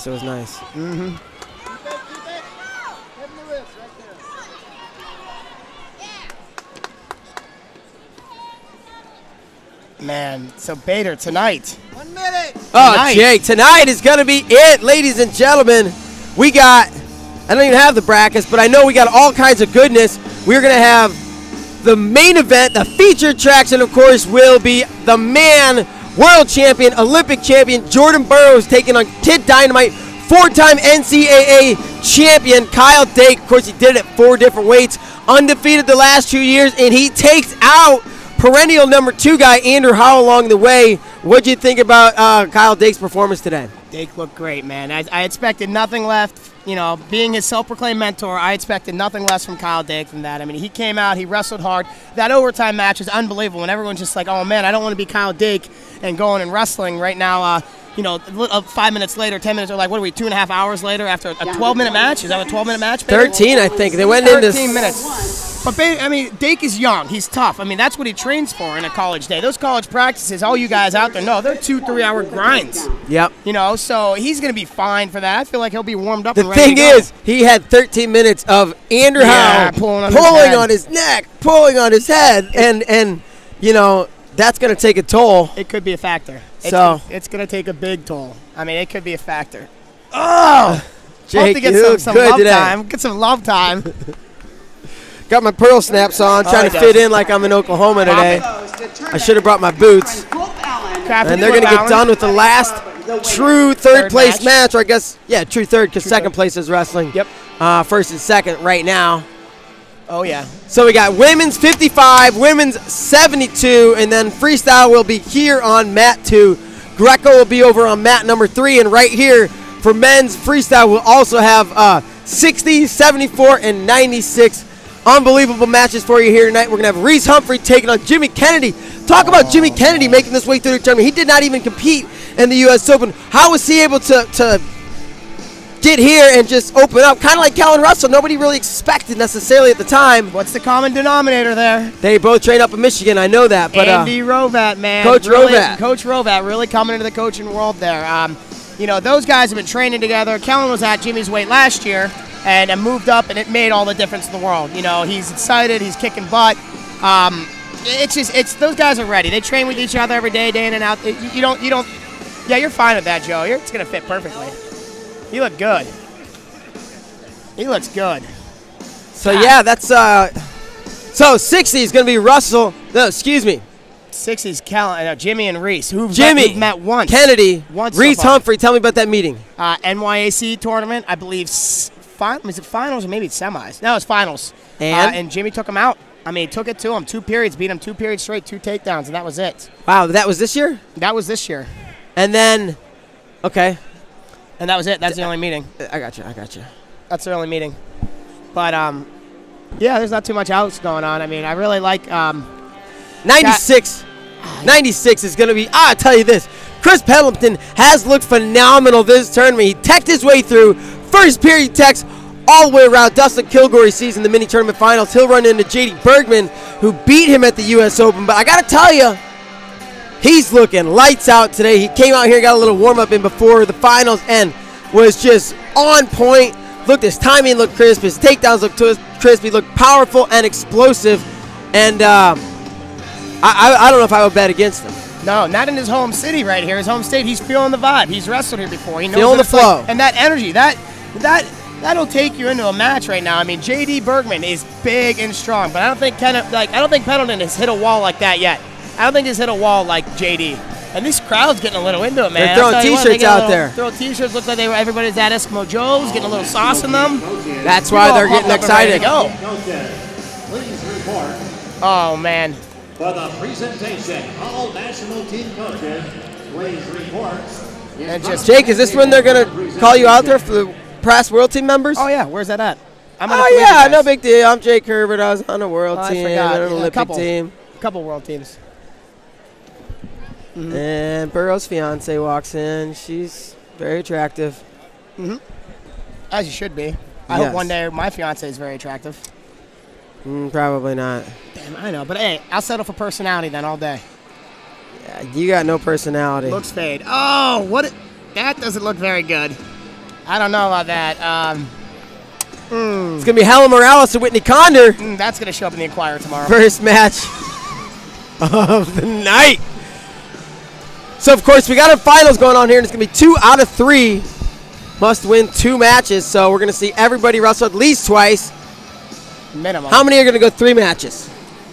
so it was nice. Mm-hmm. Man, so Bader tonight. 1 minute. Oh, Jake, tonight is going to be it, ladies and gentlemen. We got, I don't even have the brackets, but I know we got all kinds of goodness. We're going to have the main event, the featured attraction, of course, will be the man, world champion, Olympic champion, Jordan Burroughs taking on Kid Dynamite, 4-time NCAA champion, Kyle Dake. Of course, he did it at 4 different weights, undefeated the last 2 years, and he takes out perennial number 2 guy, Andrew Howe, along the way. What'd you think about Kyle Dake's performance today? Dake looked great, man. I expected nothing left. You know, being his self-proclaimed mentor, I expected nothing less from Kyle Dake from that. I mean, he came out, he wrestled hard. That overtime match is unbelievable, and everyone's just like, oh, man, I don't want to be Kyle Dake and going and wrestling right now. You know, 5 minutes later, 10 minutes, or like, what are we, 2.5 hours later after a 12-minute match? Is that a 12-minute match? Baby? 13, I think. They went into 13 minutes. But, I mean, Dake is young. He's tough. I mean, that's what he trains for in a college day. Those college practices, all you guys out there know, they're 2-3-hour grinds. Yep. You know, so he's going to be fine for that. I feel like he'll be warmed up The and ready thing to go. is, he had 13 minutes of Andrew Howe pulling on his neck, pulling on his head, and you know, that's going to take a toll. It could be a factor. It's going to take a big toll. I mean, it could be a factor. Oh! Jake, hope to get you some good love today. time. Get some love time. Got my pearl snaps on, trying to fit in like I'm in Oklahoma today. I should have brought my boots. And they're going to get done with the last true third place match. Or I guess, yeah, true third, because second place is wrestling. Yep. First and second right now. Oh, yeah. So we got women's 55, women's 72, and then freestyle will be here on mat 2. Greco will be over on mat number 3, and right here for men's freestyle we'll also have 60, 74, and 96. Unbelievable matches for you here tonight. We're going to have Reese Humphrey taking on Jimmy Kennedy. Talk about Jimmy Kennedy making this way through the tournament. He did not even compete in the U.S. Open. How was he able to get here and just open up? Kind of like Kellen Russell. Nobody really expected necessarily at the time. What's the common denominator there? They both trained up in Michigan. I know that. But Andy Rovat, man. Coach Rovat. Coach Rovat really coming into the coaching world there. You know, those guys have been training together. Kellen was at Jimmy's weight last year and moved up, and it made all the difference in the world. You know, he's excited. He's kicking butt. It's those guys are ready. They train with each other every day, day in and out. You don't. Yeah, you're fine with that, Joe. It's gonna fit perfectly. You look good. He looks good. So yeah, that's so 60 is gonna be Russell. No, excuse me. 60's Jimmy and Reese. Who've met once. Kennedy. Once Reese so far. Humphrey. Tell me about that meeting. NYAC tournament, I believe. Was it finals or maybe it's semis? No, it's finals. And Jimmy took him out. I mean, he took it to him. 2 periods, beat him 2 periods straight, 2 takedowns, and that was it. Wow, that was this year? That was this year. And then, okay. And that was it. That's the only meeting. I got you. That's the only meeting. But, yeah, there's not too much else going on. I mean, I really like 96. 96 is going to be, I tell you this, Chris Pendleton has looked phenomenal this tournament. He teched his way through. First period techs all the way around. Dustin Kilgore sees in the mini tournament finals. He'll run into JD Bergman, who beat him at the U.S. Open. But I got to tell you, he's looking lights out today. He came out here, got a little warm-up in before the finals, and was just on point. Looked, his timing looked crisp. His takedowns looked crisp. He looked powerful and explosive. And I don't know if I would bet against him. No, not in his home city right here. His home state, he's feeling the vibe. He's wrestled here before. He knows feeling the flow. Like, and that energy, that'll take you into a match right now. I mean, JD Bergman is big and strong, but I don't think Pendleton has hit a wall like that yet. I don't think he's hit a wall like JD. And this crowd's getting a little into it, man. They're throwing T-shirts out there. Throwing T-shirts. Looks like everybody's at Eskimo Joe's, getting a little sauce in them. That's why they're getting excited. Go. Please report. Oh, man. For the presentation, all national team coaches, please report. Jake, is this when they're going to call you out there for the past world team members? Oh, yeah. Where's that at? No big deal. I'm Jake Herbert. I was on a world team, on an Olympic team. A couple world teams. Mm-hmm. And Burroughs' fiance walks in. She's very attractive. Mm-hmm. As you should be. I hope one day my fiance is very attractive. Probably not. Damn, I know. But, hey, I'll settle for personality then all day. Yeah, you got no personality. Looks fade. Oh, that doesn't look very good. I don't know about that. It's going to be Helen Maroulis and Whitney Conder. That's going to show up in the Inquirer tomorrow. First match of the night. So, of course, we got our finals going on here, and it's going to be 2 out of 3 must win 2 matches. So we're going to see everybody wrestle at least twice. Minimum. How many are going to go 3 matches?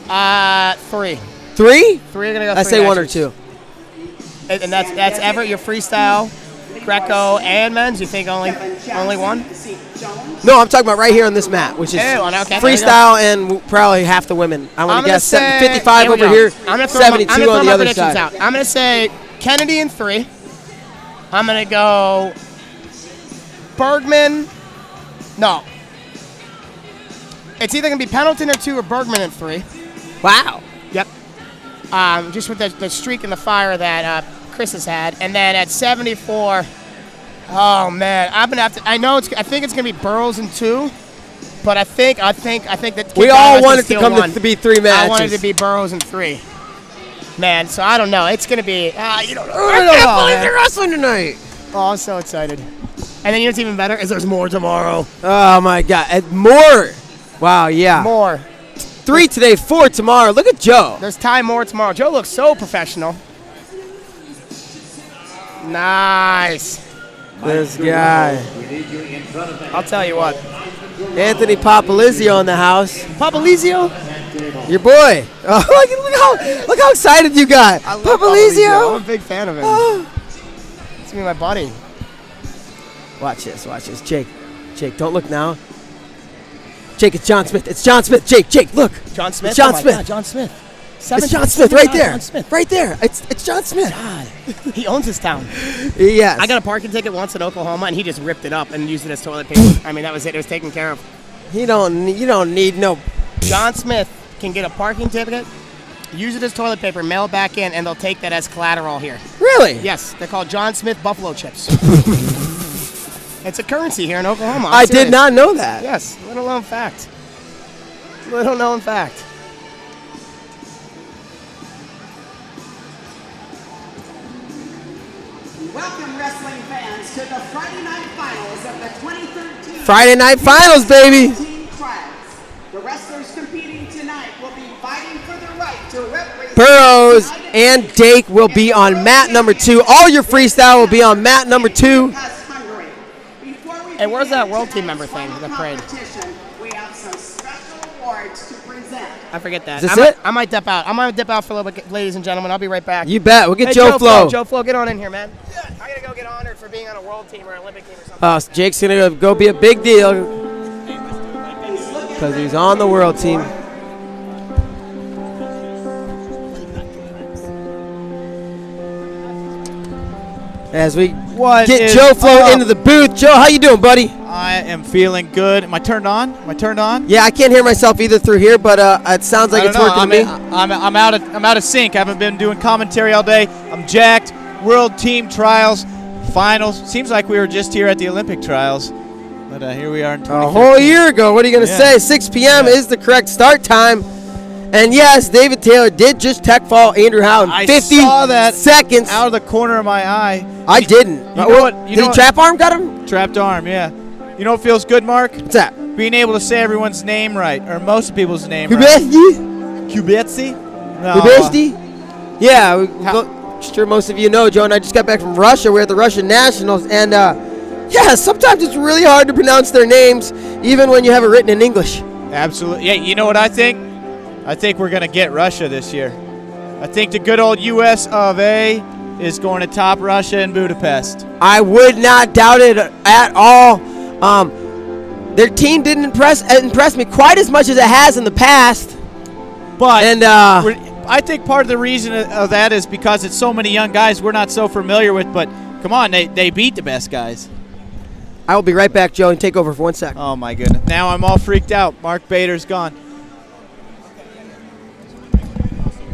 3. 3? 3 are going to go 3 I say matches. 1 or 2. And that's ever your freestyle, Greco, and men's? You think only one? No, I'm talking about right here on this mat, which is okay. freestyle and probably half the women. I'm going to guess say, 55 over here, I'm gonna 72 on the other side. Out. I'm going to say Kennedy in 3. I'm going to go Bergman. No. It's either going to be Pendleton or 2 or Bergman in 3. Wow. Yep. Just with the streak in the fire that Chris has had. And then at 74, oh man, I'm gonna have to. I think it's gonna be Burroughs in 2, but I think that we all want it to come to be 3 matches. I wanted it to be Burroughs in 3. Man, so I don't know. It's gonna be. You don't know. I can't believe they're wrestling tonight. Oh, I'm so excited. And then you know what's even better is there's more tomorrow. Oh my God, and more. Wow, yeah. More. 3 today, 4 tomorrow. Look at Joe. There's Ty Moore tomorrow. Joe looks so professional. Nice. This guy. I'll tell you what. Anthony Papalizio in the house. Papalizio? Your boy. Oh, look how excited you got. I love Papalizio. I'm a big fan of him. It's me, my buddy. Watch this. Jake, don't look now. Jake, it's John Smith. It's John Smith. Jake, look. John Smith? It's John oh my Smith. God, John Smith. It's John Smith right there. John Smith. Right there. It's John Smith. God. He owns his town. Yes. I got a parking ticket once in Oklahoma, and he just ripped it up and used it as toilet paper. I mean, that was it. It was taken care of. You don't need no. John Smith can get a parking ticket, use it as toilet paper, mail it back in, and they'll take that as collateral here. Really? Yes. They're called John Smith Buffalo Chips. It's a currency here in Oklahoma. I did not know that. Yes. Little known fact. Little known fact. Welcome, wrestling fans, to the Friday Night Finals of the 2013 Friday Night Finals, baby. trials. The wrestlers competing tonight will be fighting for the right to represent Burroughs and Dake will be on mat number 2. All your freestyle will be on mat number 2. Hey, where's that world team member thing, the parade? We have some special awards to present. I forget that. Is this it? I might dip out. I'm going to dip out for a little bit, ladies and gentlemen. I'll be right back. You bet. We'll get Hey, Joe Flo. Joe Flo, get on in here, man. I got to go get honored for being on a world team or an Olympic team or something. Oh, so Jake's going to go be a big deal because he's on the world team. As we get Joe Flo into the booth. Joe, how you doing, buddy? I am feeling good. Am I turned on? Yeah, I can't hear myself either through here, but it sounds like it's working to me. I'm out of sync. I haven't been doing commentary all day. I'm jacked. World team trials, finals. Seems like we were just here at the Olympic trials, but here we are in 2015. A whole year ago. What are you going to say? 6 p.m. is the correct start time. And yes, David Taylor did just tech fall Andrew Howe in 50 saw that seconds. Out of the corner of my eye. I didn't. You know what? Did he trap arm got him? Trapped arm, yeah. You know what feels good, Mark? What's that? Being able to say everyone's name right, or most people's name Kubetsky? Kubetsky? No. Kubetsky? Yeah, sure most of you know, Joe and I just got back from Russia. We're at the Russian Nationals, and yeah, sometimes it's really hard to pronounce their names, even when you have it written in English. Absolutely. Yeah, you know what I think? I think we're going to get Russia this year. I think the good old U.S. of A. is going to top Russia in Budapest. I would not doubt it at all. Their team didn't impress me quite as much as it has in the past. But I think part of the reason of that is because it's so many young guys we're not so familiar with. But come on, they beat the best guys. I will be right back, Joe, and take over for 1 second. Oh, my goodness. Now I'm all freaked out. Mark Bader's gone.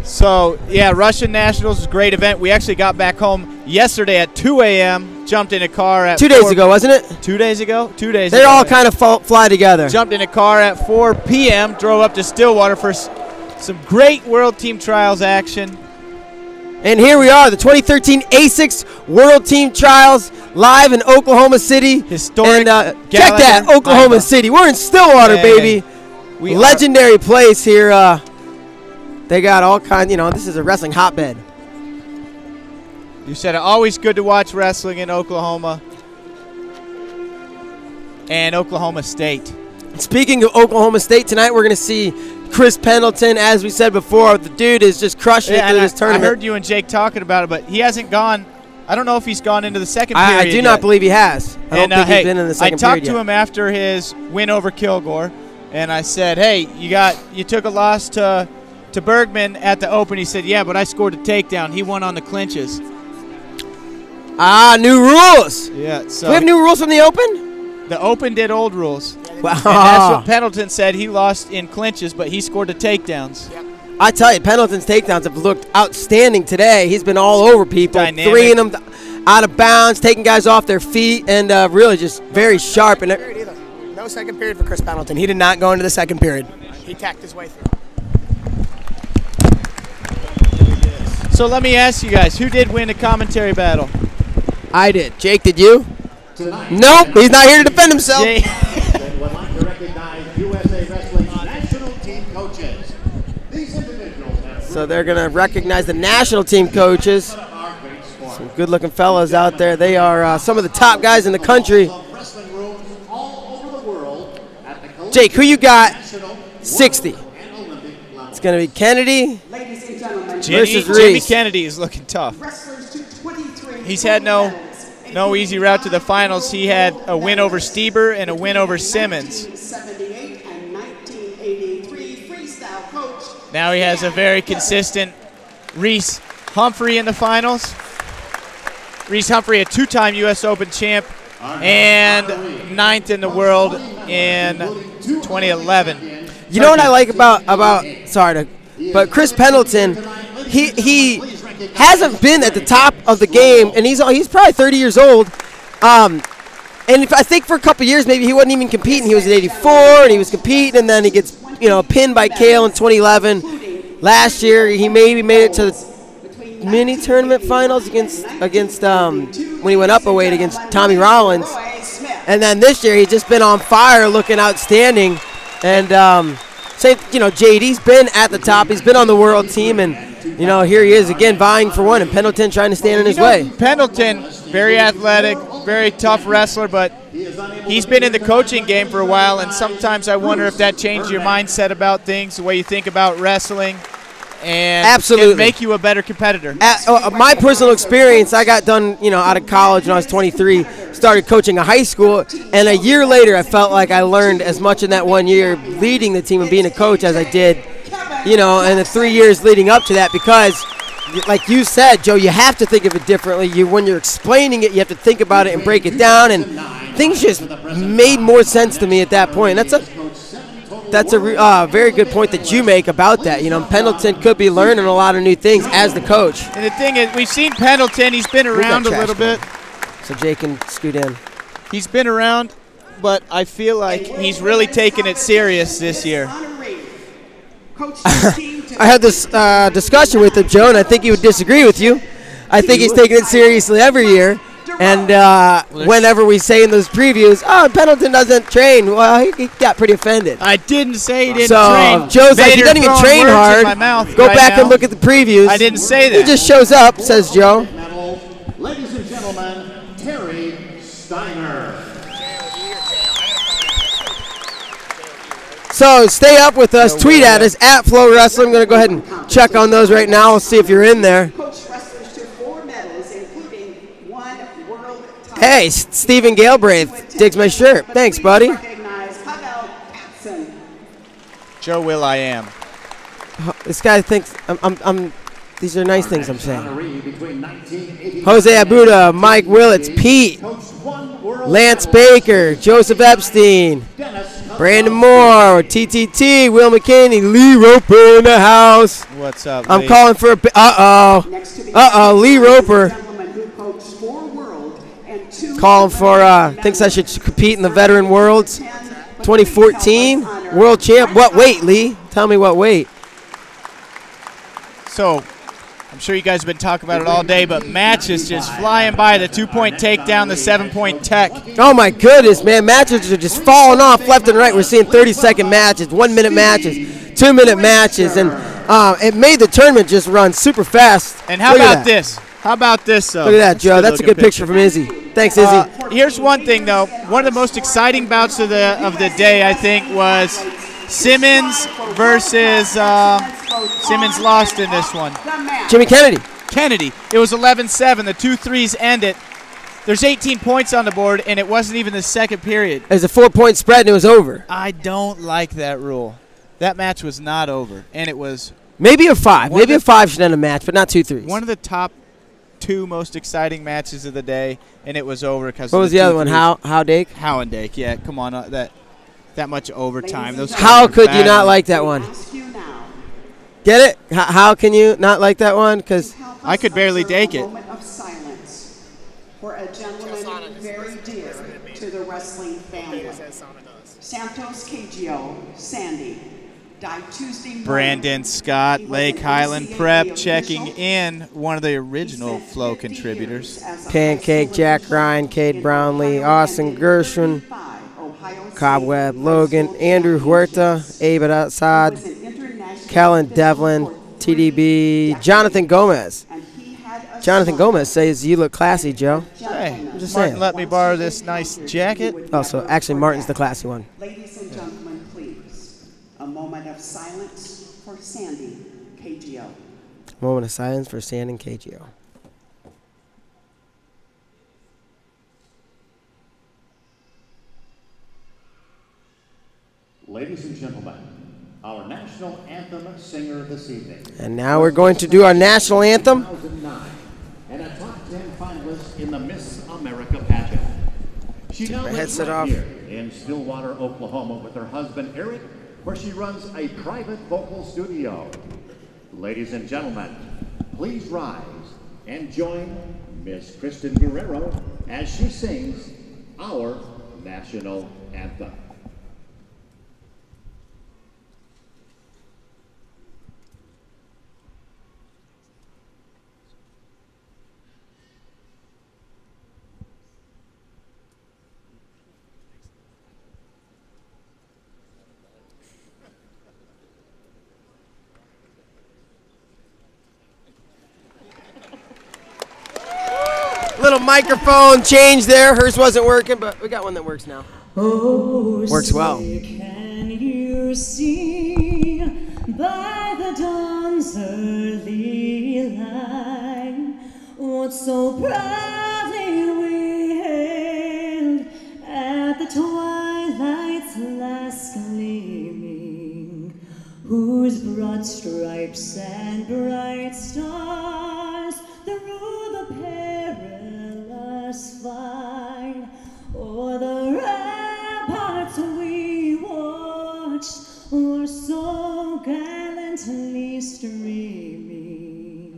So, yeah, Russian Nationals is a great event. We actually got back home yesterday at 2 a.m., jumped in a car at 2 days ago, wasn't it? 2 days ago? 2 days They ago. all kind of fly together. Jumped in a car at 4 p.m., drove up to Stillwater for some great World Team Trials action. And here we are, the 2013 ASICS World Team Trials, live in Oklahoma City. Historic. And check that, Oklahoma City. We're in Stillwater, baby. Legendary place here. They got all kinds, this is a wrestling hotbed. You said it, always good to watch wrestling in Oklahoma and Oklahoma State. Speaking of Oklahoma State, tonight we're going to see Chris Pendleton. As we said before, the dude is just crushing it through this tournament. I heard you and Jake talking about it, but he hasn't gone. I don't know if he's gone into the second period I do not believe he has. I don't think he's been in the second period I talked to him after his win over Kilgore, and I said, hey, you took a loss to Bergman at the Open. He said, yeah, but I scored a takedown. He won on the clinches. New rules. Yeah. So we have new rules from the Open? The Open did old rules. Wow. And that's what Pendleton said. He lost in clinches, but he scored the takedowns. Yep. I tell you, Pendleton's takedowns have looked outstanding today. He's been all over people, Dynamic. Threeing them out of bounds, taking guys off their feet, and really just very sharp. And no second period for Chris Pendleton. He did not go into the second period. He tacked his way through. So let me ask you guys, who did win the commentary battle? I did. Jake, did you? Nope, he's not here to defend himself. Would like to recognize USA Wrestling's national team coaches. These individuals have So they're going to recognize the national team coaches. Some good-looking fellas out there. They are some of the top guys in the country. Jake, who you got? 60. It's going to be Kennedy versus Reese. Jimmy Kennedy is looking tough. He's had no easy route to the finals. He had a win over Stieber and a win over Simmons. Now he has a very consistent Reese Humphrey in the finals. Reese Humphrey, a two-time U.S. Open champ and 9th in the world in 2011. You know what I like about but Chris Pendleton, he hasn't been at the top of the game, and he's probably 30 years old. And I think for a couple years maybe he wasn't even competing. He was at 84 and he was competing, and then he gets pinned by Kale in 2011. Last year he maybe made it to the mini tournament finals against when he went up a weight against Tommy Rollins, and then this year he's just been on fire, looking outstanding. And JD's been at the top. He's been on the world team, and here he is again vying for one, and Pendleton trying to stand in his way. Pendleton, very athletic, very tough wrestler, but he's been in the coaching game for a while, and sometimes I wonder if that changed your mindset about things, the way you think about wrestling, and absolutely can make you a better competitor. My personal experience, I got done, out of college when I was 23, started coaching a high school, and a year later I felt like I learned as much in that 1 year leading the team and being a coach as I did, in the 3 years leading up to that, because like you said, Joe, you have to think of it differently. When you're explaining it, you have to think about it and break it down, and things just made more sense to me at that point. That's a very good point that you make about that. Pendleton could be learning a lot of new things as the coach. And the thing is, we've seen Pendleton. He's been around a little bit. So Jake can scoot in. He's been around, but I feel like he's really taking it serious this year. I had this discussion with him, Joe, and I think he would disagree with you. I think he's taking it seriously every year. And whenever we say in those previews, Pendleton doesn't train, well, he got pretty offended. I didn't say he didn't So train. Joe's like, he doesn't even train hard. Go back and look at the previews. I didn't say that. He just shows up, says Joe. Ladies and gentlemen, Terry Steiner. So stay up with us. Tweet at us at Flow Wrestling. I'm going to go ahead and check on those right now. We'll see if you're in there. Hey, Stephen Galebrave digs my shirt. Thanks, buddy. Joe Will.I.am. This guy thinks these are nice things I'm saying. Jose Abuda, Mike Willits, Pete, Lance Baker, Joseph Epstein, Brandon Moore, TTT, Will McKinney, Lee Roper in the house. What's up, I'm Lee? calling for a Lee Roper. Calling for, thinks I should compete in the Veteran Worlds 2014 World Champ. What weight, Lee? Tell me what weight. So, I'm sure you guys have been talking about it all day, but matches just flying by. The 2-point takedown, the 7-point tech. Oh, my goodness, man. Matches are just falling off left and right. We're seeing 30-second matches, 1-minute matches, 2-minute matches, and it made the tournament just run super fast. And how about this? How about this? Look at that, Joe. That's a good picture from Izzy. Thanks, Izzy. Here's one thing, though. One of the most exciting bouts of the day, I think, was Simmons versus Simmons lost in this one. Jimmy Kennedy. It was 11-7. The 2 threes end it. There's 18 points on the board, and it wasn't even the second period. It was a 4-point spread, and it was over. I don't like that rule. That match was not over, and it was maybe a 5. Maybe a 5 should end a match, but not 2 threes. One of the top 2 most exciting matches of the day, and it was over because. What was the other one? How Dake? How and Dake. Yeah, come on, that much overtime. How could you not like that one? Get it? How can you not like that one? Because I could barely Dake it. For a gentleman very dear to the wrestling family, Santos KGO, Sandy, died Tuesday morning. Brandon Scott, Lake Highland Prep, checking in, one of the original Flow contributors. Pancake, Jack Ryan, Cade Brownlee, Austin Gershwin, Cobweb, Logan, Andrew Huerta, Abed Assad, Kellen Devlin, TDB, Jonathan Gomez. Jonathan Gomez says you look classy, Joe. Hey, I'm just Martin saying. let me borrow this nice jacket. Oh, so actually Martin's the classy one. Ladies and gentlemen, please, a moment of silence for Sandy KGO. Moment of silence for Sandy and KGO. Ladies and gentlemen, our national anthem singer this evening. And now we're going to do our national anthem. 2009, and a top 10 finalist in the Miss America pageant. She now lives right here in Stillwater, Oklahoma with her husband Eric, where she runs a private vocal studio. Ladies and gentlemen, please rise and join Miss Kristen Guerrero as she sings our national anthem. Little microphone change there. Hers wasn't working, but we got one that works now. Works well. Can you see by the dawn's early light what so proudly we hailed at the twilight's last gleaming, whose broad stripes and bright stars through the perilous fight o'er the ramparts we watched were so gallantly streaming,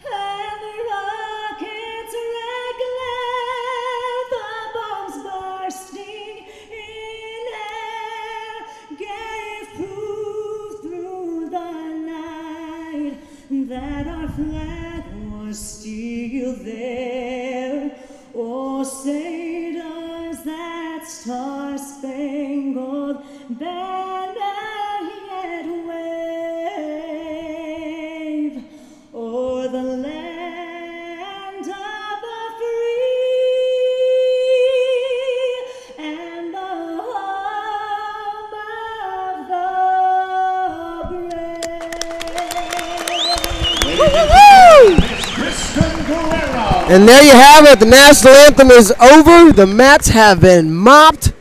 and the rockets red-glare, the bombs bursting in air, gave proof through the night that our flag was still there. Oh, say does that star-spangled banner yet wave o'er the land of the free and the home of the brave? Kristen Guerrero. And there you have it. The national anthem is over. The mats have been mopped.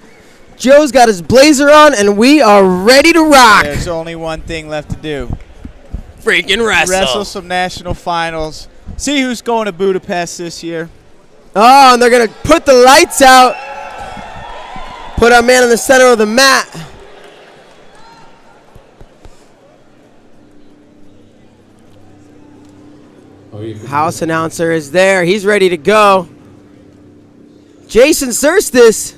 Joe's got his blazer on, and we are ready to rock. There's only one thing left to do. Freaking Wrestle some national finals. See who's going to Budapest this year. Oh, and they're going to put the lights out. Put our man in the center of the mat. House announcer is there. He's ready to go. Jason Surstis.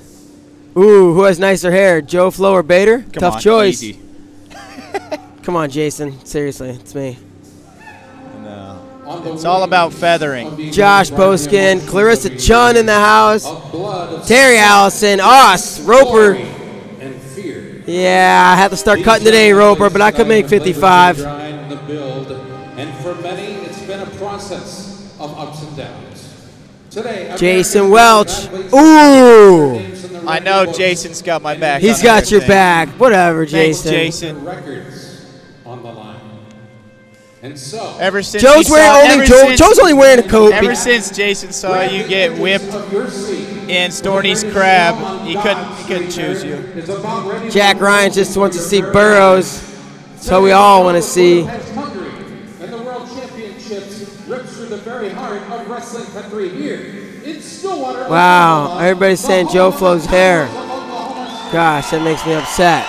Ooh, who has nicer hair, Joe, Flo, or Bader? Tough choice. Easy. Come on, Jason. Seriously, it's me. No. It's all about feathering. Josh Boskin, Clarissa Chun in the house, Terry Allison, us, Roper. Yeah, I had to start cutting today, Roper, but I could make 55. And for many, it's been a process of ups and downs. Today, Jason Welch. Ooh. I know Jason's got my back. He's got your back. Whatever, Jason. Thanks, Jason. Records on the line. And so, Ever since Joe's Joe's only wearing a coat. Ever since Jason saw you get whipped in Storney's Crab, he couldn't choose you. Jack Ryan just wants to see Burroughs. That's what we all want to see. And the World Championships rips through the very heart of wrestling country here in Stillwater. Wow, everybody's saying Joe Flo's hair. Gosh, that makes me upset.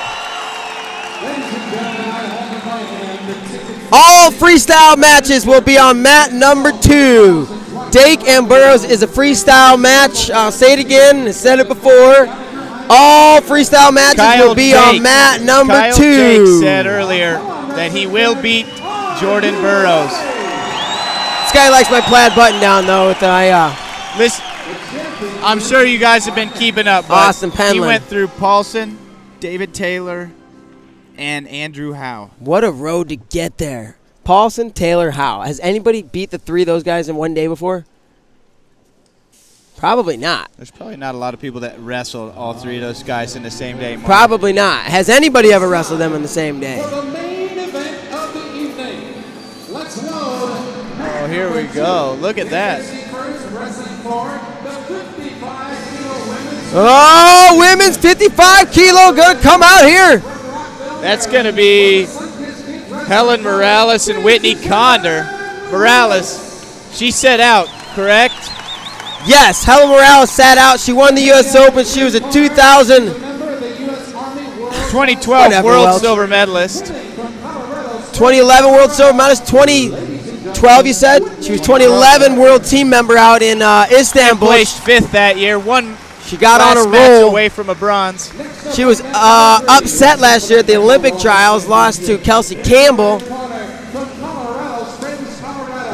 All freestyle matches will be on mat number 2. Dake and Burroughs is a freestyle match. I'll say it again. I said it before. All freestyle matches will be on mat number 2. Kyle Dake said earlier that he will beat Jordan Burroughs. This guy likes my plaid button down though. With listen, I'm sure you guys have been keeping up. But Austin Penland. He went through Paulson, David Taylor, and Andrew Howe. What a road to get there. Paulson, Taylor, Howe. Has anybody beat the 3 of those guys in one day before? Probably not. There's probably not a lot of people that wrestled all 3 of those guys in the same day. Mark. Probably not. Has anybody ever wrestled them in the same day? For the main event of the evening, let's load. Oh, here we go. Look at that. Oh, women's 55 kilo gonna come out here. That's going to be Helen Maroulis and Whitney Conder. Maroulis, she set out, correct? Yes, Helen Maroulis sat out. She won the U.S. Open. She was a 2012 world silver medalist. 2011 world silver medalist. 2012, you said? She was 2011 world team member out in Istanbul. Placed 5th that year. She got on a match roll. Away from a bronze. She was upset last year at the Olympic trials, lost to Kelsey Campbell.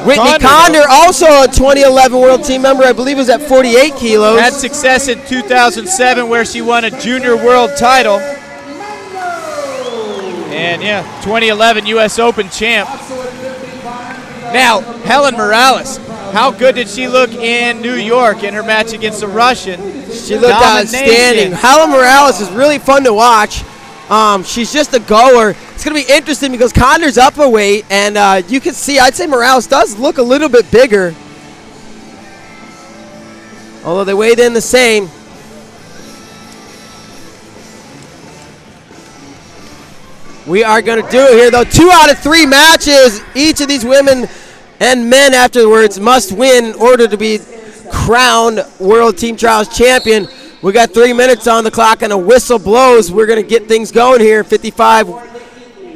Whitney Conder, also a 2011 world team member, I believe was at 48 kilos. Had success in 2007 where she won a junior world title. And yeah, 2011 U.S. Open champ. Now, Helen Maroulis, how good did she look in New York in her match against the Russian? She looked outstanding. Helen Maroulis is really fun to watch. She's just a goer. It's going to be interesting because Conder's up a weight, and you can see, I'd say Maroulis does look a little bit bigger. Although they weighed in the same. We are going to do it here, though. 2 out of 3 matches. Each of these women and men afterwards must win in order to be crowned World Team Trials champion. We got 3 minutes on the clock and a whistle blows. We're going to get things going here. 55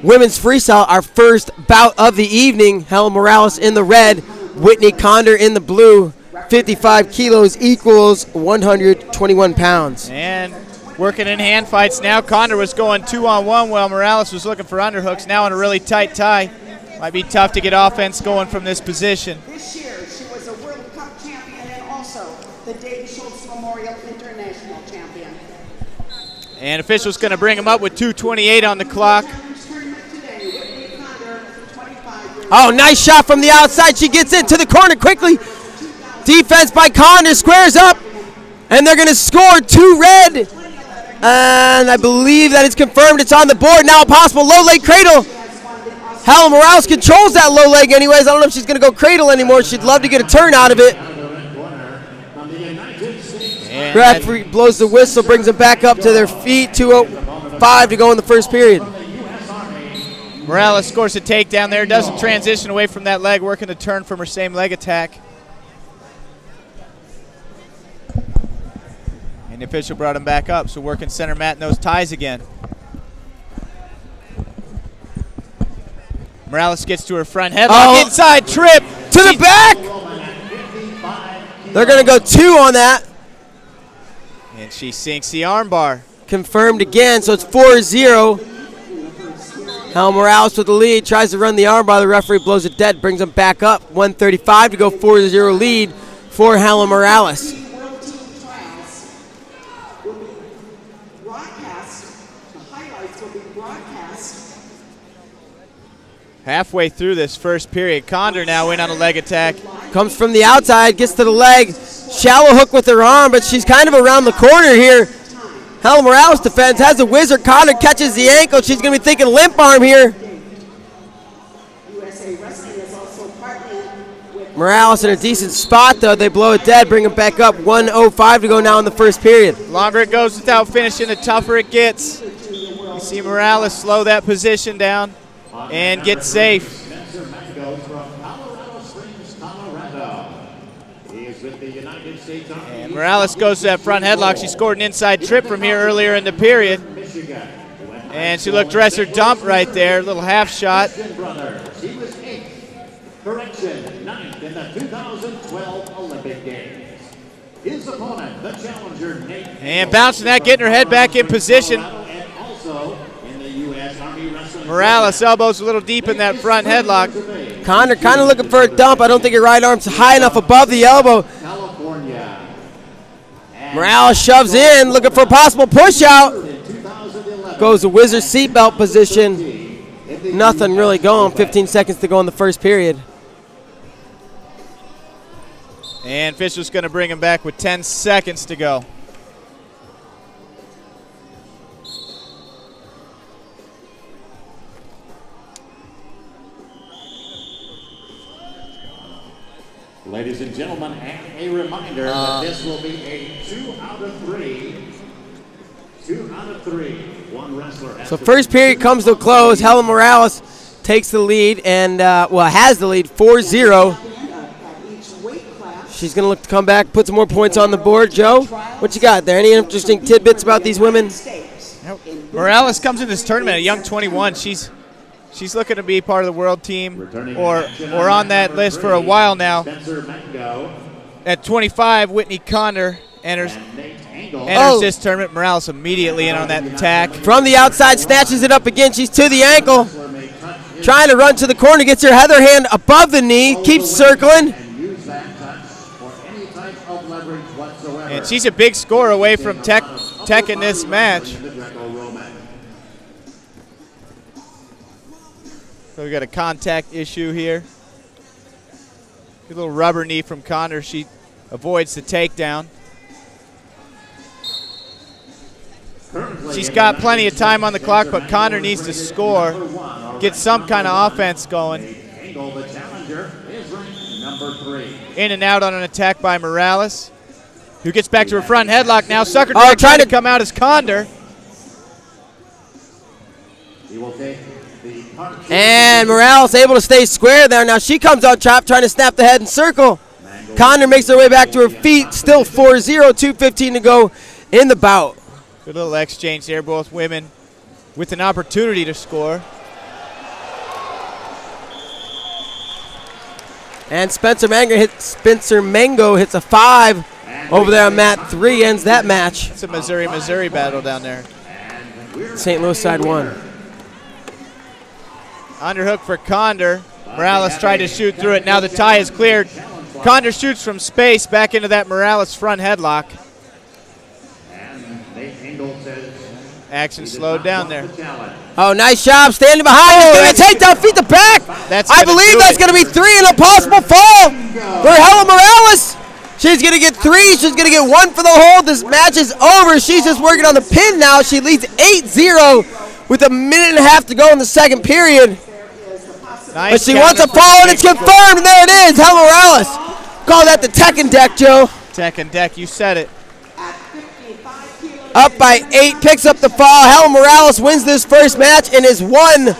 women's freestyle, our first bout of the evening. Helen Maroulis in the red, Whitney Conder in the blue. 55 kilos equals 121 pounds. And working in hand fights now. Conder was going 2-on-1 while Maroulis was looking for underhooks. Now in a really tight tie. Might be tough to get offense going from this position. This year, she was a World Cup champion and also the Dave Schultz Memorial International champion. And officials going to bring him up with 2:28 on the clock. Oh, nice shot from the outside. She gets into the corner quickly. Defense by Conder, squares up. And they're going to score 2 red. And I believe that it's confirmed. It's on the board. Now a possible low leg cradle. Helen Maroulis controls that low leg anyways. I don't know if she's going to go cradle anymore. She'd love to get a turn out of it. Referee blows the whistle, brings them back up to their feet. 2:05 to go in the first period. Maroulis scores a takedown there. Doesn't transition away from that leg, working the turn from her same leg attack. And the official brought him back up, so working center mat in those ties again. Maroulis gets to her front headlock, inside trip. To the back. They're going to go 2 on that. And she sinks the armbar. Confirmed again, so it's 4-0. Helen Helen Maroulis with the lead, tries to run the armbar. The referee blows it dead, brings him back up. 1:35 to go, 4-0 lead for Helen Maroulis. World Team Trials will be broadcast. The highlights will be broadcast. Halfway through this first period, Conder now in on a leg attack. Comes from the outside, gets to the leg. Shallow hook with her arm, but she's kind of around the corner here. Helen Maroulis defends, has a wizard. Conder catches the ankle. She's going to be thinking limp arm here. USA Wrestling is also partnering with Maroulis in a decent spot, though. They blow it dead, bring him back up. 1:05 to go now in the first period. Longer it goes without finishing, the tougher it gets. You see Maroulis slow that position down and get safe. Spencer Mango from Colorado Springs, Colorado. He is with the United States Army. And Maroulis goes to that front headlock. She scored an inside trip from here earlier in the period. Michigan. And she looked dresser dump right there, little half shot. Brothers. He was 8th. Correction, 9th in the 2012 Olympic Games. His opponent, the challenger, Nate. And bouncing that, getting her head back in position. And also in the U.S. Army Wrestling. Maroulis elbows a little deep in that front headlock. Conder kind of looking for a dump. I don't think her right arm's high enough above the elbow. California. Maroulis shoves in, looking for a possible push out. Goes to wizard seatbelt position. Nothing really going. 15 seconds to go in the first period. And Fisher's going to bring him back with 10 seconds to go. Ladies and gentlemen, and a reminder that this will be a 2 out of 3. 2 out of 3. One wrestler has So first period comes to a close. Helen Maroulis takes the lead and, has the lead 4-0. at each weight class. She's going to look to come back, put some more points on the board. Joe, what you got there? Any interesting tidbits about these women? Maroulis comes in this tournament at young 21. She's looking to be part of the world team or on that list for a while now. Spencer Mango. At 25, Whitney Conder enters this tournament. Maroulis immediately in on that attack. From the outside, snatches it up again. She's to the ankle. Trying to run to the corner, gets her other hand above the knee, keeps circling. And use that touch for any type of leverage whatsoever. And she's a big score away from Tech in this match. So we got a contact issue here. A little rubber knee from Conder. She avoids the takedown. She's got plenty of time on the clock, but Conder needs to score, get some kind of offense going. The challenger is ranked number 3. In and out on an attack by Maroulis, who gets back to her front headlock now. Sucker Oh, trying to come out as Conder. He will take the punch. And Maroulis able to stay square there. Now she comes out top, trying to snap the head and circle. Conder makes her way back to her feet. Still 4-0, 2:15 to go in the bout. Good little exchange there, both women with an opportunity to score. And Spencer Mango hits a 5 over there on mat 3, ends that match. It's a Missouri battle down there. St. Louis side 1. Underhook for Conder. Maroulis tried to shoot through it. Now the tie is cleared. Conder shoots from space back into that Maroulis front headlock. Action slowed down there. Oh, nice job standing behind. He's going to take down, feet to back. I believe that's going to be 3 and a possible fall for Helen Maroulis. She's going to get 3. She's going to get 1 for the hold. This match is over. She's just working on the pin now. She leads 8-0 with a minute and a half to go in the second period. Nice, but she wants a fall, and it's confirmed. And there it is. Helen Maroulis. Call that the Tech and Deck, Joe. Tech and Deck, you said it. Up by 8, picks up the fall. Helen Maroulis wins this first match and is 1